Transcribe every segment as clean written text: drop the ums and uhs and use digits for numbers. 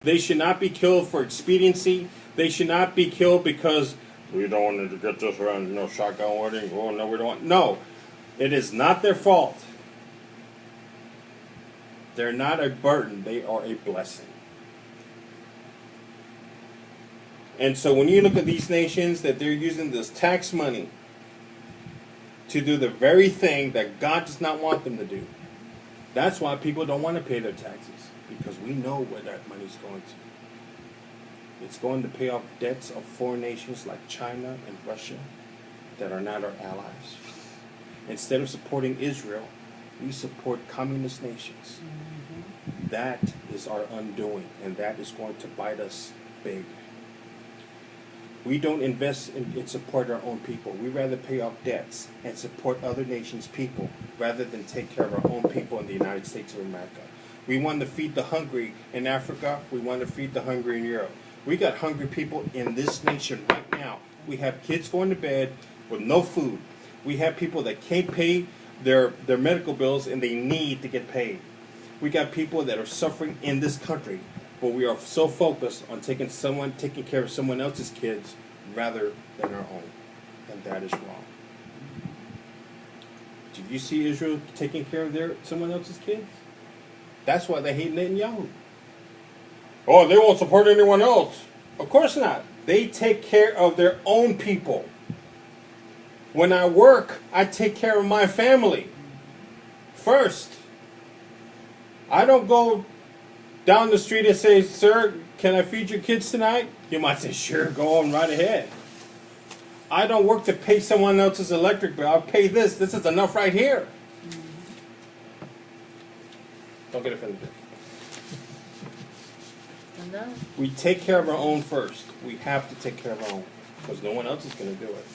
They should not be killed for expediency. They should not be killed because we don't want to get this around, shotgun wedding. Oh, no, we don't. No, it is not their fault. They're not a burden. They are a blessing. And so when you look at these nations that they're using this tax money to do the very thing that God does not want them to do, that's why people don't want to pay their taxes, because we know where that money's going to. It's going to pay off debts of foreign nations like China and Russia that are not our allies. Instead of supporting Israel, we support communist nations. Mm-hmm. That is our undoing, and that is going to bite us big. We don't invest in support our own people. We rather pay off debts and support other nations' people rather than take care of our own people in the United States of America. We want to feed the hungry in Africa. We want to feed the hungry in Europe. We got hungry people in this nation right now. We have kids going to bed with no food. We have people that can't pay their medical bills and they need to get paid. We got people that are suffering in this country, but we are so focused on taking care of someone else's kids rather than our own, and that is wrong. Did you see Israel taking care of someone else's kids? That's why they hate Netanyahu. Oh, they won't support anyone else. Of course not. They take care of their own people. When I work, I take care of my family first. I don't go down the street and say, "Sir, can I feed your kids tonight?" You might say, "Sure, go on right ahead." I don't work to pay someone else's electric bill. I'll pay this. This is enough right here. Don't get offended. No. We take care of our own first. We have to take care of our own because no one else is going to do it.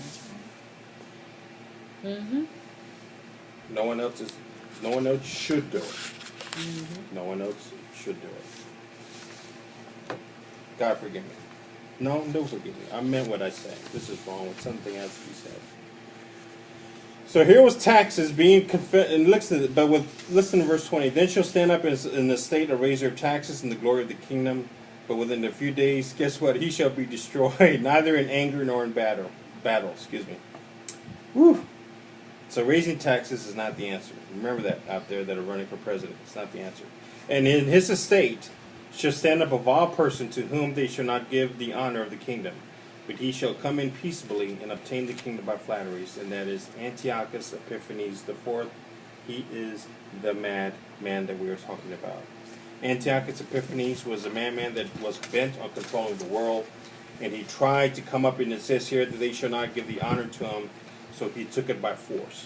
Mm-hmm. No one else should do it. Mm-hmm. No one else should do it. God forgive me. No, don't forgive me. I meant what I said. This is wrong with something else you said. So here was taxes being and listen to verse 20. Then shall stand up in the state a raiser of taxes in the glory of the kingdom, but within a few days, guess what? He shall be destroyed, neither in anger nor in battle. Excuse me. Woo. So raising taxes is not the answer. Remember that out there that are running for president. It's not the answer. And in his estate shall stand up a vile person to whom they shall not give the honor of the kingdom. But he shall come in peaceably and obtain the kingdom by flatteries. And that is Antiochus Epiphanes the fourth. He is the mad man that we are talking about. Antiochus Epiphanes was a madman that was bent on controlling the world. And he tried to come up, and it says here that they shall not give the honor to him. So he took it by force.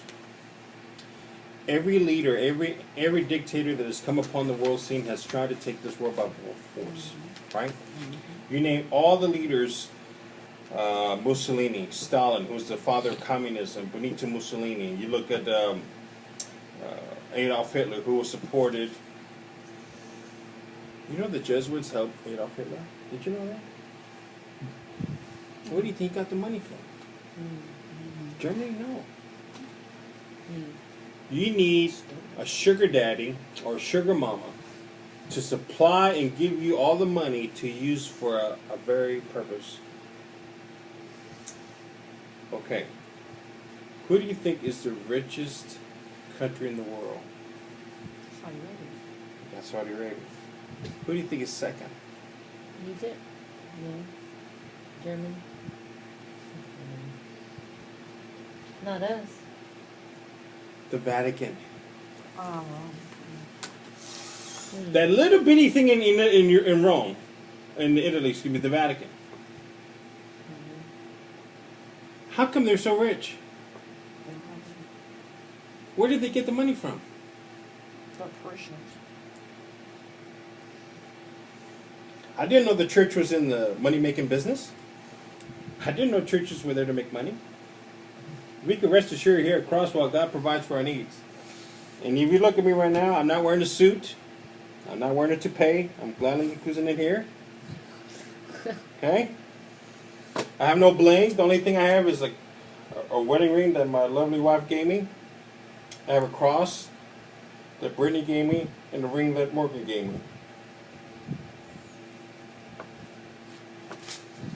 Every leader, every dictator that has come upon the world scene has tried to take this world by force. Right? You name all the leaders. Mussolini, Stalin, who was the father of communism, Benito Mussolini. You look at Adolf Hitler, who was supported. You know the Jesuits helped Adolf Hitler? Did you know that? Where do you think he got the money from? Germany? No. You need a sugar daddy or a sugar mama to supply and give you all the money to use for a very purpose. Okay, who do you think is the richest country in the world? Saudi Arabia. That's Saudi Arabia. Who do you think is second? Egypt. Yeah. Germany. Not us. The Vatican. Oh. That little bitty thing in Rome, in Italy, excuse me, the Vatican. How come they're so rich? Where did they get the money from? The parishioners. I didn't know the church was in the money-making business. I didn't know churches were there to make money. We can rest assured here at Crosswalk, God provides for our needs. And if you look at me right now, I'm not wearing a suit. I'm not wearing a toupee. I'm gladly cruising in here. Okay? I have no bling. The only thing I have is a wedding ring that my lovely wife gave me. I have a cross that Brittany gave me, and a ring that Morgan gave me.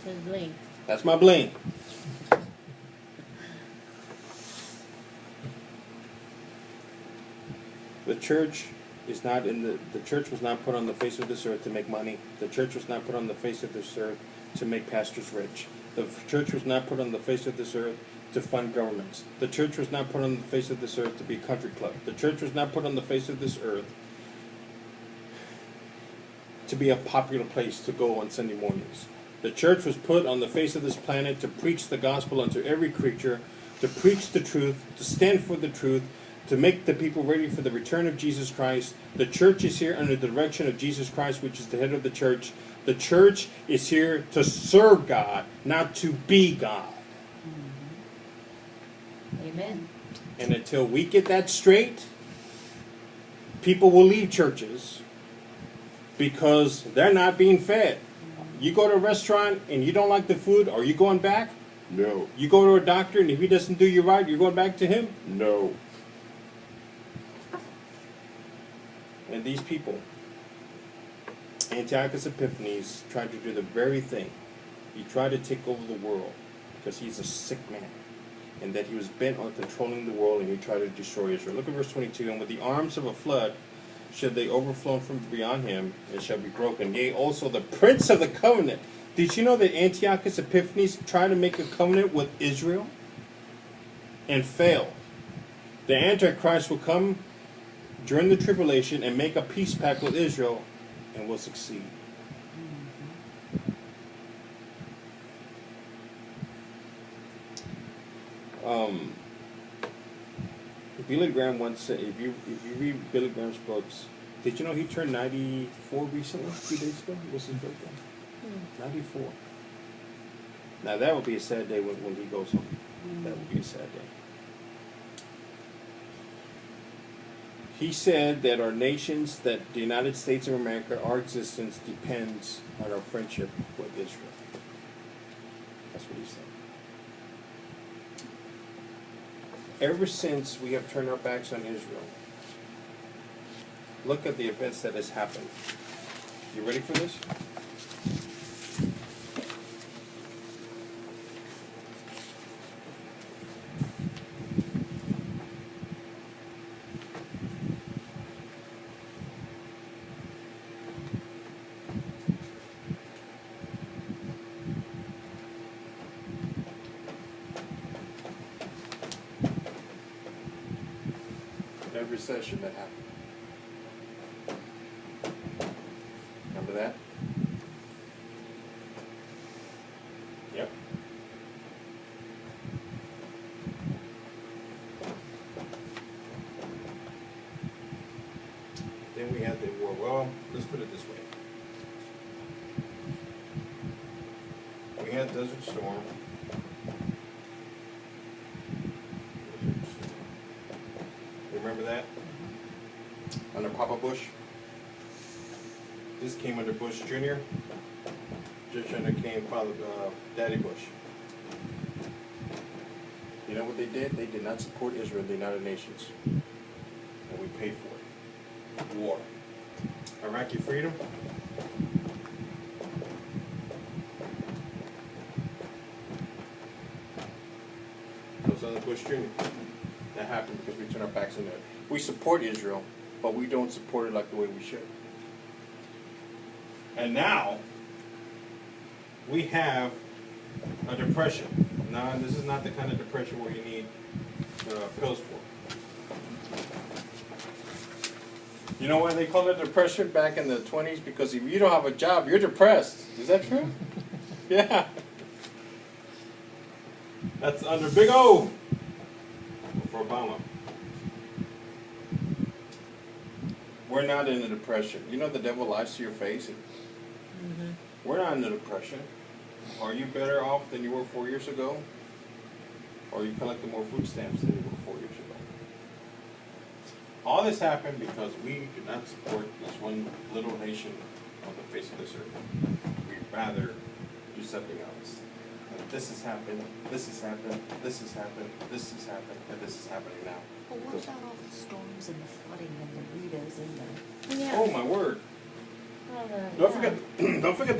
his bling. That's my bling. The church is not the church was not put on the face of this earth to make money. The church was not put on the face of this earth to make pastors rich. The church was not put on the face of this earth to fund governments. The church was not put on the face of this earth to be a country club. The church was not put on the face of this earth to be a popular place to go on Sunday mornings. The church was put on the face of this planet to preach the gospel unto every creature, to preach the truth, to stand for the truth, to make the people ready for the return of Jesus Christ. The church is here under the direction of Jesus Christ, which is the head of the church. The church is here to serve God, not to be God. Amen. And until we get that straight, people will leave churches because they're not being fed. You go to a restaurant and you don't like the food, are you going back? No. You go to a doctor and if he doesn't do you right, you're going back to him? No. And these people, Antiochus Epiphanes, tried to do the very thing. He tried to take over the world because he's a sick man. And that he was bent on controlling the world, and he tried to destroy Israel. Look at verse 22. And with the arms of a flood shall they overflow from beyond him, and shall be broken. Yea, also the prince of the covenant. Did you know that Antiochus Epiphanes tried to make a covenant with Israel and failed? The Antichrist will come during the tribulation and make a peace pact with Israel and will succeed. Billy Graham once said, if you read Billy Graham's books, did you know he turned 94 recently, a few days ago? It was his birthday. 94. Now that would be a sad day when he goes home. That would be a sad day. He said that our nations, that the United States of America, our existence depends on our friendship with Israel. That's what he said. Ever since we have turned our backs on Israel, look at the events that has happened. You ready for this? That recession that happened. Remember that? Yep. Then we had the war. Well, let's put it this way. We had Desert Storm. Remember that? Under Papa Bush. This came under Bush Jr. Just under came Father Daddy Bush. You know what they did? They did not support Israel, the United Nations. And we paid for it. War. Iraqi freedom. Those are the Bush Jr. That happened because we turned our backs on it. We support Israel, but we don't support it like the way we should. And now, we have a depression. Now, this is not the kind of depression where you need pills for. You know why they call it depression back in the 20s? Because if you don't have a job, you're depressed. Is that true? Yeah. That's under Big O. For Obama. We're not in a depression. You know the devil lies to your face? We're not in a depression. Are you better off than you were 4 years ago? Or are you collecting more food stamps than you were 4 years ago? All this happened because we do not support this one little nation on the face of this earth. We'd rather do something else. And this has happened, this has happened, this has happened, this has happened, and this is happening now. Well, what about all the storms and the flooding and the Ritas and the... Yeah. Oh my word. Oh, Don't forget